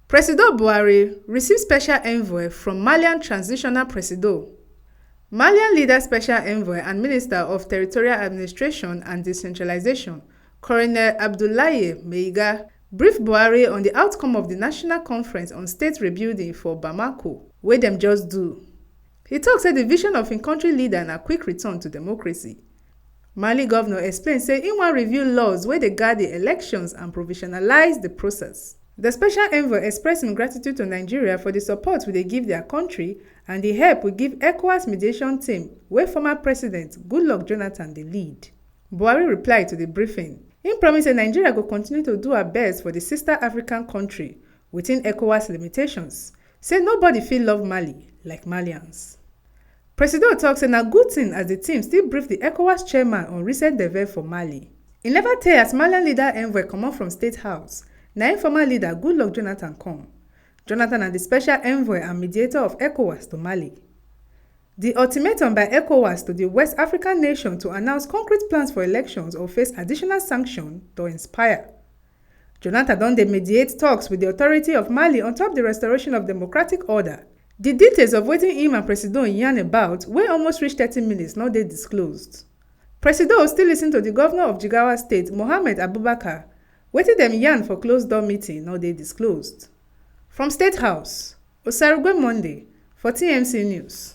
President Buhari received special envoy from Malian Transitional Presido. Malian leader special envoy and Minister of Territorial Administration and Decentralization, Colonel Abdoulaye Meiga, briefed Buhari on the outcome of the National Conference on State Rebuilding for Bamako, wey dem just do. He tok say the vision of im country leader na quick return to democracy. Mali governor explain say im wan review laws wey dey guard the elections and provisionalize the process. The special envoy expressed im gratitude to Nigeria for the support we dey give their country and the help we give ECOWAS mediation team wey former President Goodluck Jonathan dey lead. Buhari replied to the briefing. Im promise say Nigeria go continue to do her best for the sister African country within ECOWAS limitations. Say nobody fit love Mali like Malians. President tok say na good thing as the team still brief the ECOWAS chairman on recent development for Mali. E never tey as Malian leader envoy comot from State House, na im former leader Goodluck Jonathan come. Jonathan na the special envoy and mediator of ECOWAS to Mali. The ultimatum by ECOWAS to the West African nation to announce concrete plans for elections or face additional sanction to inspire. Jonathan don dey mediate talks with the authority of Mali on top the restoration of democratic order. The details of wetin im and President yarn about wey almost reach 30 minutes no dey disclosed. President still listen to the governor of Jigawa State, Mohammed Abubakar. Wetin dem yarn for closed-door meeting no dey disclosed. From State House, Osarugwe Monday for TMC News.